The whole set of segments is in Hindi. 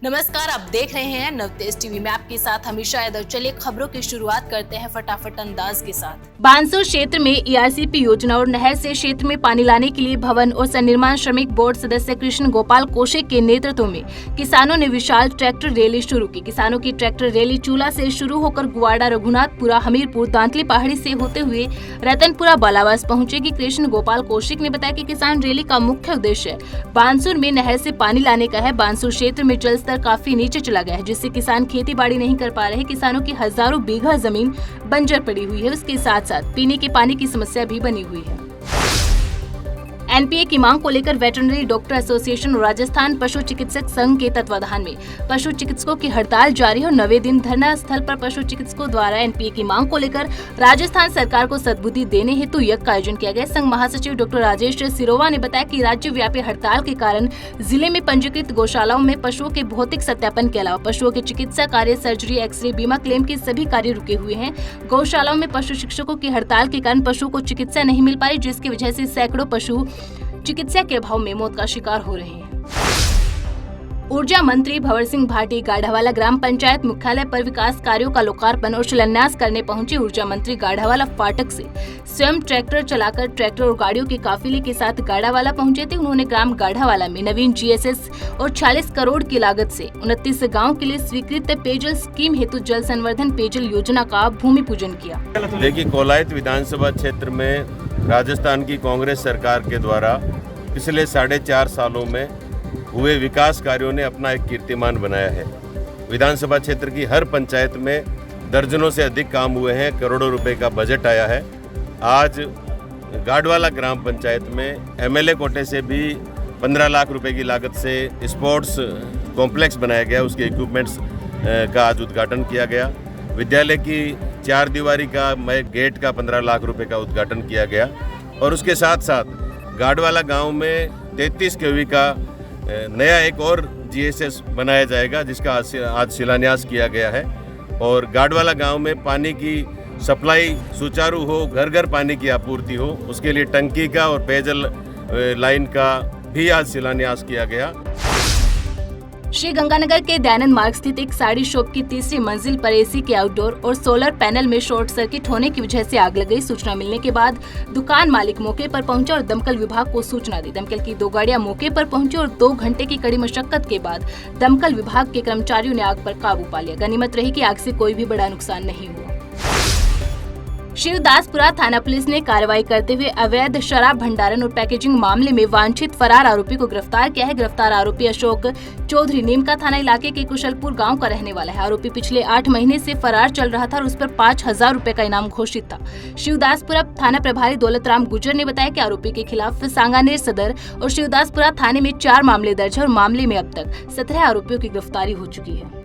नमस्कार, आप देख रहे हैं नवतेज टीवी में आपके साथ हमेशा यादव। चलिए खबरों की शुरुआत करते हैं फटाफट अंदाज के साथ। बांसुर क्षेत्र में ईआरसीपी योजना और नहर से क्षेत्र में पानी लाने के लिए भवन और सन्निर्माण श्रमिक बोर्ड सदस्य कृष्ण गोपाल कौशिक के नेतृत्व में किसानों ने विशाल ट्रैक्टर रैली शुरू की। किसानों की ट्रैक्टर रैली चूला से शुरू होकर गुवाड़ा, रघुनाथपुरा, हमीरपुर, दांतली पहाड़ी से होते हुए रतनपुरा, बालावास पहुंचेगी। कृष्ण गोपाल कौशिक ने बताया कि किसान रैली का मुख्य उद्देश्य बांसुर में नहर से पानी लाने का है। बांसुर क्षेत्र में जल स्तर काफी नीचे चला गया है, जिससे किसान खेती बाड़ी नहीं कर पा रहे। किसानों की हजारों बीघा जमीन बंजर पड़ी हुई है। उसके साथ साथ पीने के पानी की समस्या भी बनी हुई है। एनपीए की मांग को लेकर वेटरनरी डॉक्टर एसोसिएशन और राजस्थान पशु चिकित्सक संघ के तत्वाधान में पशु चिकित्सकों की हड़ताल जारी है और 9वें दिन धरना स्थल पर पशु चिकित्सकों द्वारा एनपीए की मांग को लेकर राजस्थान सरकार को सद्बुद्धि देने हेतु यज्ञ का आयोजन किया गया। संघ महासचिव डॉक्टर राजेश सिरोवा ने बताया कि राज्यव्यापी हड़ताल के कारण जिले में पंजीकृत गौशालाओं में पशुओं के भौतिक सत्यापन के अलावा पशुओं के चिकित्सा कार्य, सर्जरी, एक्सरे, बीमा क्लेम के सभी कार्य रुके हुए हैं। गौशालाओं में पशु शिक्षकों की हड़ताल के कारण पशुओं को चिकित्सा नहीं मिल पा रही, जिसकी वजह से सैकड़ों पशु चिकित्सा के अभाव में मौत का शिकार हो रहे हैं। ऊर्जा मंत्री भंवर सिंह भाटी गाढ़ावाला ग्राम पंचायत मुख्यालय पर विकास कार्यों का लोकार्पण और शिलान्यास करने पहुंचे। ऊर्जा मंत्री गाढ़ावाला फाटक से स्वयं ट्रैक्टर चलाकर ट्रैक्टर और गाड़ियों के काफिले के साथ गाढ़ावाला पहुंचे थे। उन्होंने ग्राम गाढ़ावाला में नवीन जीएसएस और 46 करोड़ की लागत से 29 गाँव के लिए स्वीकृत पेयजल स्कीम हेतु जल संवर्धन पेयजल योजना का भूमि पूजन किया। देखिए, कोलायत विधानसभा क्षेत्र में राजस्थान की कांग्रेस सरकार के द्वारा पिछले 4.5 सालों में हुए विकास कार्यों ने अपना एक कीर्तिमान बनाया है। विधानसभा क्षेत्र की हर पंचायत में दर्जनों से अधिक काम हुए हैं, करोड़ों रुपए का बजट आया है। आज गाढ़वाला ग्राम पंचायत में एमएलए कोटे से भी 15 लाख रुपए की लागत से स्पोर्ट्स कॉम्प्लेक्स बनाया गया, उसके इक्विपमेंट्स का आज उद्घाटन किया गया। विद्यालय की 4 दीवारी का गेट का 15 लाख रुपए का उद्घाटन किया गया और उसके साथ साथ गाढ़वाला गांव में 33 केवी का नया एक और जीएसएस बनाया जाएगा, जिसका आज शिलान्यास किया गया है। और गाढ़वाला गांव में पानी की सप्लाई सुचारू हो, घर घर पानी की आपूर्ति हो, उसके लिए टंकी का और पेयजल लाइन का भी आज शिलान्यास किया गया। श्री गंगानगर के दयानंद मार्ग स्थित एक साड़ी शॉप की 3री मंजिल पर एसी के आउटडोर और सोलर पैनल में शॉर्ट सर्किट होने की वजह से आग लग गई। सूचना मिलने के बाद दुकान मालिक मौके पर पहुंचा और दमकल विभाग को सूचना दी। दमकल की 2 गाड़ियां मौके पर पहुंची और 2 घंटे की कड़ी मशक्कत के बाद दमकल विभाग के कर्मचारियों ने आग पर काबू पा लिया। गनीमत रही कि आग से कोई भी बड़ा नुकसान नहीं हुआ। शिवदासपुरा थाना पुलिस ने कार्रवाई करते हुए अवैध शराब भंडारण और पैकेजिंग मामले में वांछित फरार आरोपी को गिरफ्तार किया है। गिरफ्तार आरोपी अशोक चौधरी नीमका थाना इलाके के कुशलपुर गांव का रहने वाला है। आरोपी पिछले 8 महीने से फरार चल रहा था और उस पर 5,000 रुपए का इनाम घोषित था। शिवदासपुरा थाना प्रभारी दौलतराम गुर्जर ने बताया कि आरोपी के खिलाफ सांगानेर सदर और शिवदासपुरा थाने में 4 मामले दर्ज है और मामले में अब तक 17 आरोपियों की गिरफ्तारी हो चुकी है।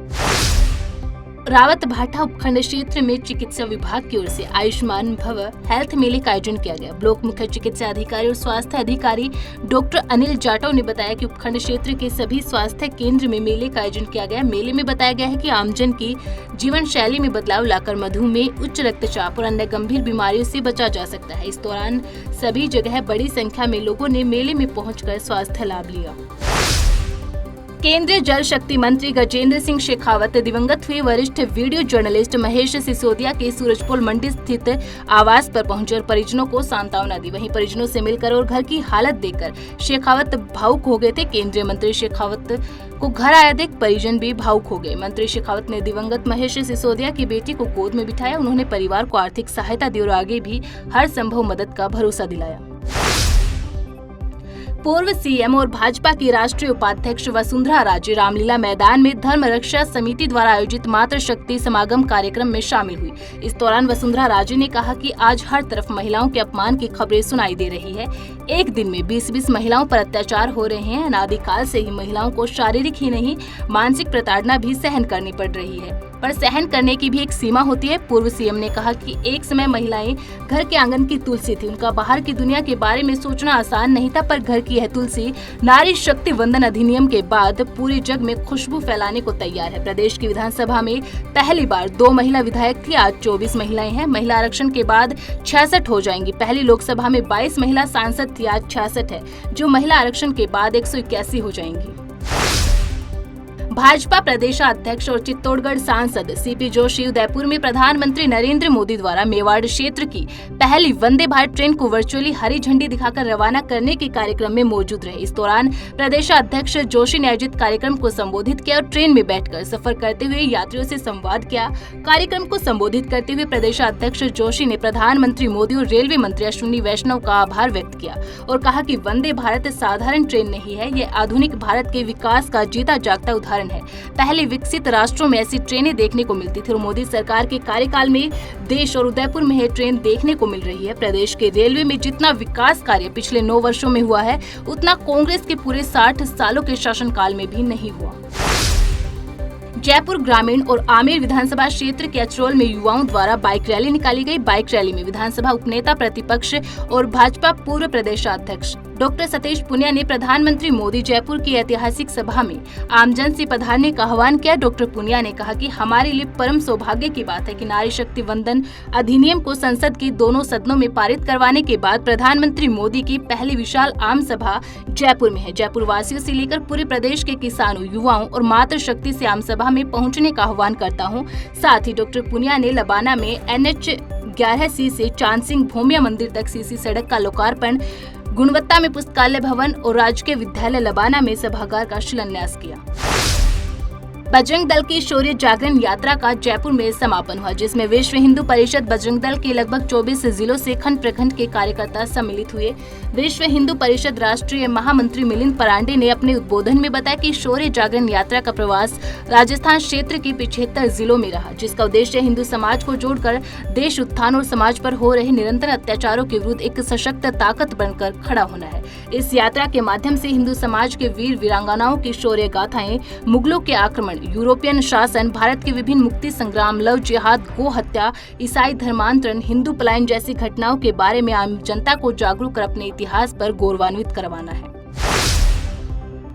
रावत भाटा उपखंड क्षेत्र में चिकित्सा विभाग की ओर से आयुष्मान भव हेल्थ मेले का आयोजन किया गया। ब्लॉक मुख्य चिकित्सा अधिकारी और स्वास्थ्य अधिकारी डॉक्टर अनिल जाटव ने बताया कि उपखंड क्षेत्र के सभी स्वास्थ्य केंद्र में मेले का आयोजन किया गया। मेले में बताया गया है कि आमजन की जीवन शैली में बदलाव लाकर मधुमेह, उच्च रक्तचाप और अन्य गंभीर बीमारियों से बचा जा सकता है। इस दौरान सभी जगह बड़ी संख्या में लोगों ने मेले में पहुंचकर स्वास्थ्य लाभ लिया। केंद्रीय जल शक्ति मंत्री गजेंद्र सिंह शेखावत दिवंगत हुए वरिष्ठ वीडियो जर्नलिस्ट महेश सिसोदिया के सूरजपुर मंडी स्थित आवास पर पहुंचे और परिजनों को सांत्वना दी। वहीं परिजनों से मिलकर और घर की हालत देखकर शेखावत भावुक हो गए थे। केंद्रीय मंत्री शेखावत को घर आया देख परिजन भी भावुक हो गए। मंत्री शेखावत ने दिवंगत महेश सिसोदिया की बेटी को गोद में बिठाया। उन्होंने परिवार को आर्थिक सहायता दी और आगे भी हर संभव मदद का भरोसा दिलाया। पूर्व सीएम और भाजपा की राष्ट्रीय उपाध्यक्ष वसुंधरा राजे रामलीला मैदान में धर्म रक्षा समिति द्वारा आयोजित मातृशक्ति समागम कार्यक्रम में शामिल हुई। इस दौरान वसुंधरा राजे ने कहा कि आज हर तरफ महिलाओं के अपमान की खबरें सुनाई दे रही है। एक दिन में 20-20 महिलाओं पर अत्याचार हो रहे हैं। अनादिकाल से ही महिलाओं को शारीरिक ही नहीं मानसिक प्रताड़ना भी सहन करनी पड़ रही है, पर सहन करने की भी एक सीमा होती है। पूर्व सीएम ने कहा कि एक समय महिलाएं घर के आंगन की तुलसी थी। उनका बाहर की दुनिया के बारे में सोचना आसान नहीं था, पर घर की यह तुलसी नारी शक्ति वंदन अधिनियम के बाद पूरे जग में खुशबू फैलाने को तैयार है। प्रदेश की विधानसभा में पहली बार 2 महिला विधायक थी, आज 24 महिलाएं हैं। महिला आरक्षण के बाद 66 हो जाएंगी। पहली लोकसभा में 22 महिला सांसद थी, आज 66 है, जो महिला आरक्षण के बाद 181 हो जाएंगी। भाजपा प्रदेशाध्यक्ष और चित्तौड़गढ़ सांसद सीपी जोशी उदयपुर में प्रधानमंत्री नरेंद्र मोदी द्वारा मेवाड़ क्षेत्र की पहली वंदे भारत ट्रेन को वर्चुअली हरी झंडी दिखाकर रवाना करने के कार्यक्रम में मौजूद रहे। इस दौरान प्रदेशाध्यक्ष जोशी ने आयोजित कार्यक्रम को संबोधित किया और ट्रेन में बैठकर सफर करते हुए यात्रियों से संवाद किया। कार्यक्रम को संबोधित करते हुए प्रदेशाध्यक्ष जोशी ने प्रधानमंत्री मोदी और रेलवे मंत्री अश्विनी वैष्णव का आभार व्यक्त किया और कहा कि वंदे भारत साधारण ट्रेन नहीं है, ये आधुनिक भारत के विकास का जीता जागता उदाहरण है। पहले विकसित राष्ट्रों में ऐसी ट्रेनें देखने को मिलती थी और मोदी सरकार के कार्यकाल में देश और उदयपुर में यह ट्रेन देखने को मिल रही है। प्रदेश के रेलवे में जितना विकास कार्य पिछले 9 वर्षों में हुआ है, उतना कांग्रेस के पूरे 60 सालों के शासनकाल में भी नहीं हुआ। जयपुर ग्रामीण और आमेर विधानसभा क्षेत्र के अचरोल में युवाओं द्वारा बाइक रैली निकाली गई। बाइक रैली में विधानसभा उपनेता प्रतिपक्ष और भाजपा पूर्व प्रदेशाध्यक्ष डॉक्टर सतीश पुनिया ने प्रधानमंत्री मोदी जयपुर की ऐतिहासिक सभा में आमजन से पधारने का आह्वान किया। डॉक्टर पुनिया ने कहा कि हमारे लिए परम सौभाग्य की बात है कि नारी शक्ति वंदन अधिनियम को संसद की दोनों सदनों में पारित करवाने के बाद प्रधानमंत्री मोदी की पहली विशाल आम सभा जयपुर में है। जयपुर वासियों से लेकर पूरे प्रदेश के किसानों, युवाओं और मातृशक्ति से आम सभा में पहुंचने का आह्वान करता हूं। साथ ही डॉक्टर पुनिया ने लबाना में NH 11C से चांद सिंह भोमिया मंदिर तक सीसी सड़क का लोकार्पण, गुणवत्ता में पुस्तकालय भवन और राजकीय विद्यालय लबाना में सभागार का शिलान्यास किया। बजरंग दल की शौर्य जागरण यात्रा का जयपुर में समापन हुआ, जिसमें विश्व हिंदू परिषद बजरंग दल के लगभग 24 जिलों से खंड प्रखंड के कार्यकर्ता सम्मिलित हुए। विश्व हिंदू परिषद राष्ट्रीय महामंत्री मिलिंद परांडे ने अपने उद्बोधन में बताया कि शौर्य जागरण यात्रा का प्रवास राजस्थान क्षेत्र के 75 जिलों में रहा, जिसका उद्देश्य हिंदू समाज को जोड़कर देश उत्थान और समाज पर हो रहे निरंतर अत्याचारों के विरुद्ध एक सशक्त ताकत बनकर खड़ा होना है। इस यात्रा के माध्यम से हिंदू समाज के वीर वीरांगनाओं की शौर्य गाथाएं, मुगलों के आक्रमण, यूरोपियन शासन, भारत के विभिन्न मुक्ति संग्राम, लव जिहाद, गो हत्या, ईसाई धर्मांतरण, हिंदू पलायन जैसी घटनाओं के बारे में आम जनता को जागरूक कर अपने इतिहास पर गौरवान्वित करवाना है।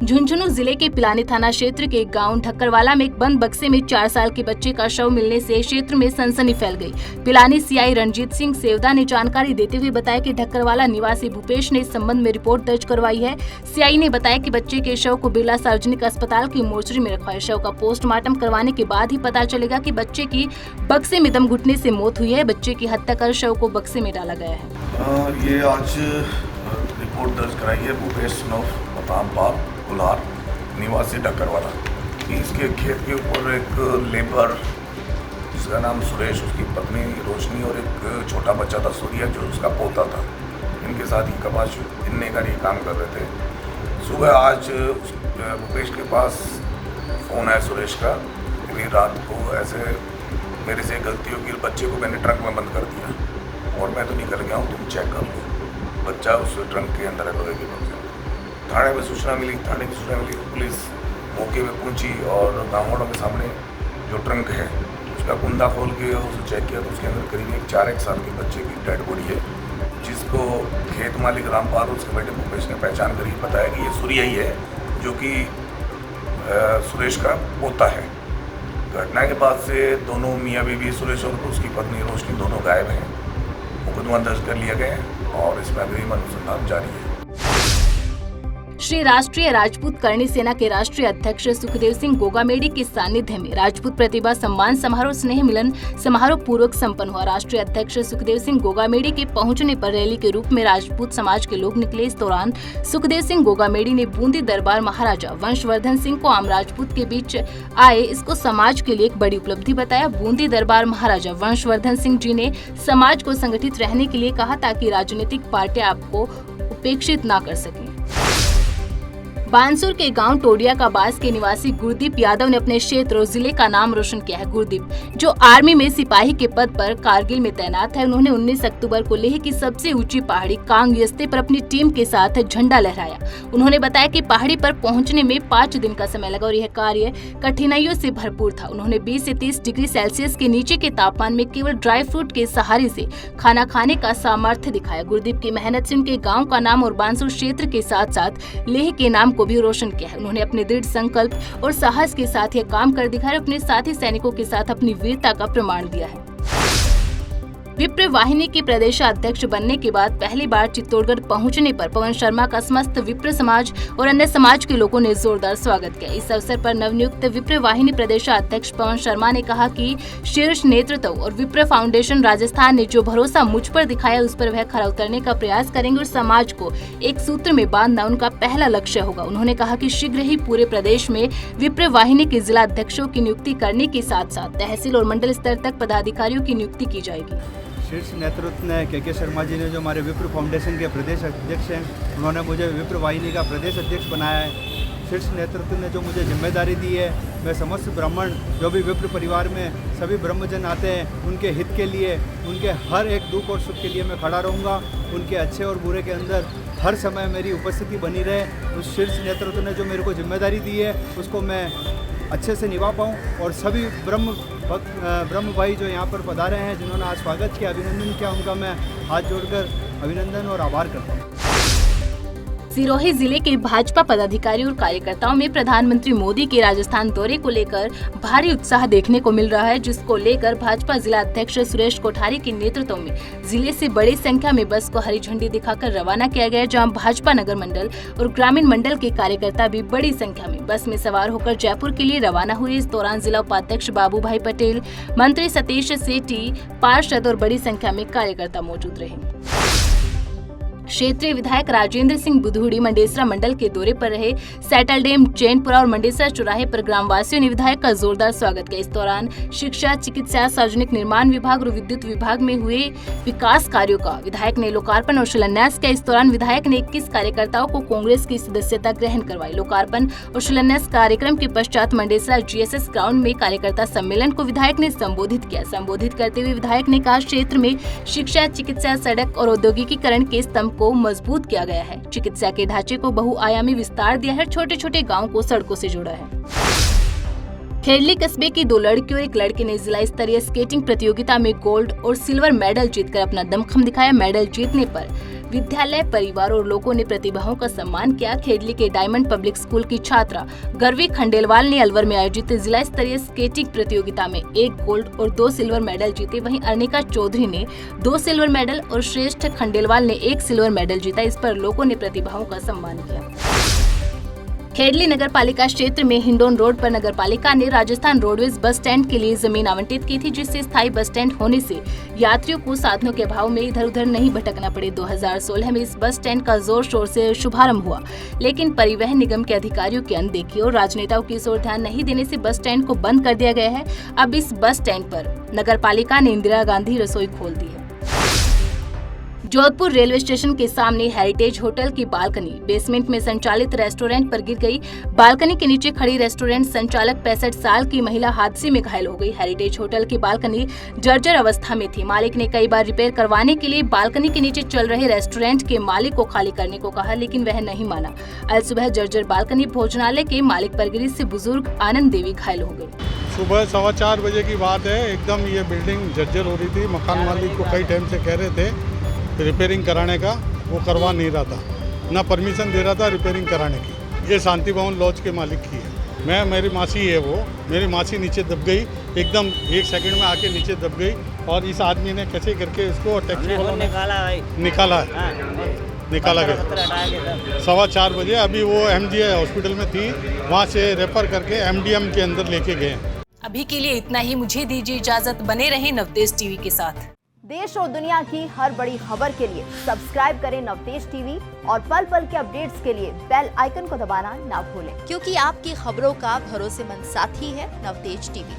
झुंझुनू जिले के पिलानी थाना क्षेत्र के गांव ढक्करवाला में एक बंद बक्से में 4 साल के बच्चे का शव मिलने से क्षेत्र में सनसनी फैल गई। पिलानी सीआई रणजीत सिंह सेवदा ने जानकारी देते हुए बताया कि ढक्करवाला निवासी भूपेश ने इस संबंध में रिपोर्ट दर्ज करवाई है। सीआई ने बताया कि बच्चे के शव को बिरला सार्वजनिक अस्पताल की मोर्चरी में रखा है। शव का पोस्टमार्टम करवाने के बाद ही पता चलेगा कि बच्चे की बक्से में दम घुटने से मौत हुई है। बच्चे की हत्या कर शव को बक्से में डाला गया है। ये आज रिपोर्ट दर्ज कराई है भूपेश पाल कुलार निवासी ढक्करवाला कि इसके खेत के ऊपर एक लेबर जिसका नाम सुरेश, उसकी पत्नी रोशनी और एक छोटा बच्चा था सूर्य जो उसका पोता था। इनके साथ ही कपास बिनने का ये काम कर रहे थे। सुबह आज भूपेश के पास फ़ोन आया सुरेश का कि रात को ऐसे मेरे से गलती होगी, बच्चे को मैंने ट्रंक में बंद कर दिया और मैं तो निकल गया हूँ, तुम चेक कर लो। बच्चा उस ट्रंक के अंदर है लोहे की बक्से। थाने में सूचना मिली, थाने की सूचना मिली, पुलिस मौके पे पहुंची और गाँवों के सामने जो ट्रंक है उसका कुंदा खोल के उसे चेक किया तो उसके अंदर करीब 4 साल के बच्चे की डेड बॉडी है, जिसको खेत मालिक रामपाल उसके बेटे भूपेश ने पहचान कर बताया कि ये सूर्य ही है जो कि सुरेश का पोता है। घटना के बाद से दोनों मियाँ बीवी सुरेश और उसकी पत्नी रोशनी दोनों गायब हैं। मुकदमा दर्ज कर लिया गया है और इसमें अग्रिम अनुसंधान जारी है। श्री राष्ट्रीय राजपूत करणी सेना के राष्ट्रीय अध्यक्ष सुखदेव सिंह गोगामेडी के सानिध्य में राजपूत प्रतिभा सम्मान समारोह स्नेह मिलन समारोह पूर्वक संपन्न हुआ। राष्ट्रीय अध्यक्ष सुखदेव सिंह गोगामेडी के पहुंचने पर रैली के रूप में राजपूत समाज के लोग निकले। इस दौरान सुखदेव सिंह गोगामेडी ने बूंदी दरबार महाराजा वंशवर्धन सिंह को आम राजपूत के बीच आए इसको समाज के लिए एक बड़ी उपलब्धि बताया। बूंदी दरबार महाराजा वंशवर्धन सिंह जी ने समाज को संगठित रहने के लिए कहा ताकि राजनीतिक पार्टियां आपको उपेक्षित न कर सकें। बानसूर के गांव टोडिया का बास के निवासी गुरदीप यादव ने अपने क्षेत्र और जिले का नाम रोशन किया है। गुरदीप जो आर्मी में सिपाही के पद पर कारगिल में तैनात है, उन्होंने 19 अक्टूबर को लेह की सबसे ऊंची पहाड़ी कांग यस्ते पर अपनी टीम के साथ झंडा लहराया। उन्होंने बताया कि पहाड़ी पर पहुंचने में 5 दिन का समय लगा और यह कार्य कठिनाइयों से भरपूर था। उन्होंने 20 से 30 डिग्री सेल्सियस के नीचे के तापमान में केवल ड्राई फ्रूट के सहारे से खाना खाने का सामर्थ्य दिखाया। गुरदीप की मेहनत से उनके गाँव का नाम और बानसूर क्षेत्र के साथ साथ लेह के नाम को भी रोशन किया है। उन्होंने अपने दृढ़ संकल्प और साहस के साथ यह काम कर दिखाया और अपने साथी सैनिकों के साथ अपनी वीरता का प्रमाण दिया है। विप्र वाहिनी के प्रदेशाध्यक्ष बनने के बाद पहली बार चित्तौड़गढ़ पहुंचने पर पवन शर्मा का समस्त विप्र समाज और अन्य समाज के लोगों ने जोरदार स्वागत किया। इस अवसर पर नवनियुक्त विप्र वाहिनी प्रदेशाध्यक्ष पवन शर्मा ने कहा कि शीर्ष नेतृत्व और विप्र फाउंडेशन राजस्थान ने जो भरोसा मुझ पर दिखाया उस पर वह खरा उतरने का प्रयास करेंगे और समाज को एक सूत्र में बांधना उनका पहला लक्ष्य होगा। उन्होंने कहा कि शीघ्र ही पूरे प्रदेश में विप्र वाहिनी के जिला अध्यक्षों की नियुक्ति करने के साथ साथ तहसील और मंडल स्तर तक पदाधिकारियों की नियुक्ति की जाएगी। शीर्ष नेतृत्व ने के शर्मा जी ने जो हमारे विप्र फाउंडेशन के प्रदेश अध्यक्ष हैं, उन्होंने मुझे विप्र वाहिनी का प्रदेश अध्यक्ष बनाया है। शीर्ष नेतृत्व ने जो मुझे जिम्मेदारी दी है, मैं समस्त ब्राह्मण जो भी विप्र परिवार में सभी ब्रह्मजन आते हैं उनके हित के लिए, उनके हर एक दुख और सुख के लिए मैं खड़ा रहूँगा। उनके अच्छे और बुरे के अंदर हर समय मेरी उपस्थिति बनी रहे। उस शीर्ष नेतृत्व ने जो मेरे को जिम्मेदारी दी है उसको मैं अच्छे से निभा पाऊँ और सभी ब्रह्म भाई जो यहाँ पर पधारे हैं, जिन्होंने आज स्वागत किया, अभिनंदन किया, उनका मैं हाथ जोड़कर अभिनंदन और आभार करता हूँ। सिरोही जिले के भाजपा पदाधिकारियों और कार्यकर्ताओं में प्रधानमंत्री मोदी के राजस्थान दौरे को लेकर भारी उत्साह देखने को मिल रहा है, जिसको लेकर भाजपा जिला अध्यक्ष सुरेश कोठारी के नेतृत्व में जिले से बड़ी संख्या में बस को हरी झंडी दिखाकर रवाना किया गया, जहां भाजपा नगर मंडल और ग्रामीण मंडल के कार्यकर्ता भी बड़ी संख्या में बस में सवार होकर जयपुर के लिए रवाना हुए। इस दौरान जिला उपाध्यक्ष बाबू भाई पटेल, मंत्री सतीश सेठी, पार्षद और बड़ी संख्या में कार्यकर्ता मौजूद रहे। क्षेत्रीय विधायक राजेंद्र सिंह बुधूड़ी मंडेसरा मंडल के दौरे पर रहे। सैटल डैम, चैनपुरा और मंडेसरा चौराहे पर ग्रामवासियों ने विधायक का जोरदार स्वागत किया। इस दौरान शिक्षा, चिकित्सा, सार्वजनिक निर्माण विभाग और विद्युत विभाग में हुए विकास कार्यों का विधायक ने लोकार्पण और शिलान्यास किया। इस दौरान विधायक ने 21 कार्यकर्ताओं को कांग्रेस की सदस्यता ग्रहण करवाई। लोकार्पण और शिलान्यास कार्यक्रम के पश्चात मंडेसरा GSS ग्राउंड में कार्यकर्ता सम्मेलन को विधायक ने संबोधित किया। संबोधित करते हुए विधायक ने कहा, क्षेत्र में शिक्षा, चिकित्सा, सड़क और औद्योगिकीकरण के स्तंभ को मजबूत किया गया है। चिकित्सा के ढांचे को बहुआयामी विस्तार दिया है। छोटे छोटे गांवों को सड़कों से जोड़ा है। खेड़ली कस्बे की 2 लड़कियों और 1 लड़के ने जिला स्तरीय स्केटिंग प्रतियोगिता में गोल्ड और सिल्वर मेडल जीतकर अपना दमखम दिखाया। मेडल जीतने पर विद्यालय, परिवार और लोगों ने प्रतिभाओं का सम्मान किया। खेड़ली के डायमंड पब्लिक स्कूल की छात्रा गर्वी खंडेलवाल ने अलवर में आयोजित जिला स्तरीय स्केटिंग प्रतियोगिता में 1 गोल्ड और 2 सिल्वर मेडल जीते। वहीं अर्निका चौधरी ने 2 सिल्वर मेडल और श्रेष्ठ खंडेलवाल ने 1 सिल्वर मेडल जीता। इस पर लोगों ने प्रतिभाओं का सम्मान किया। खेड़ली नगर पालिका क्षेत्र में हिंडौन रोड पर नगर पालिका ने राजस्थान रोडवेज बस स्टैंड के लिए जमीन आवंटित की थी, जिससे स्थायी बस स्टैंड होने से यात्रियों को साधनों के अभाव में इधर उधर नहीं भटकना पड़े। 2016 में इस बस स्टैंड का जोर शोर से शुभारंभ हुआ, लेकिन परिवहन निगम के अधिकारियों की अनदेखी और राजनेताओं की ओर ध्यान नहीं देने से बस स्टैंड को बंद कर दिया गया है। अब इस बस स्टैंड पर नगर पालिका ने इंदिरा गांधी रसोई खोल दी है। जोधपुर रेलवे स्टेशन के सामने हेरिटेज होटल की बालकनी बेसमेंट में संचालित रेस्टोरेंट पर गिर गई। बालकनी के नीचे खड़ी रेस्टोरेंट संचालक 65 साल की महिला हादसे में घायल हो गई। हेरिटेज होटल की बालकनी जर्जर अवस्था में थी। मालिक ने कई बार रिपेयर करवाने के लिए बालकनी के नीचे चल रहे रेस्टोरेंट के मालिक को खाली करने को कहा, लेकिन वह नहीं माना। आज सुबह जर्जर बालकनी भोजनालय के मालिक पर गिरी से बुजुर्ग आनंद देवी घायल हो गई। सुबह 4:15 बजे की बात है। एकदम ये बिल्डिंग जर्जर हो रही थी। मकान मालिक को कई टाइम से कह रहे थे रिपेयरिंग कराने का, वो करवा नहीं रहा था, ना परमिशन दे रहा था रिपेयरिंग कराने की। ये शांति भवन लॉज के मालिक की है। मेरी मासी है वो, मेरी मासी नीचे दब गई, एकदम 1 सेकंड में आके नीचे दब गई और इस आदमी ने कैसे करके उसको टैक्सी वालों ने निकाला गया। 4:15 बजे अभी वो MGI हॉस्पिटल में थी, वहाँ से रेफर करके MDM के अंदर लेके गए। अभी के लिए इतना ही। मुझे दीजिए इजाजत। बने रहे नवतेज टीवी के साथ। देश और दुनिया की हर बड़ी खबर के लिए सब्सक्राइब करें नवतेज टीवी और पल पल के अपडेट्स के लिए बेल आइकन को दबाना ना भूलें, क्योंकि आपकी खबरों का भरोसेमंद साथी है नवतेज टीवी।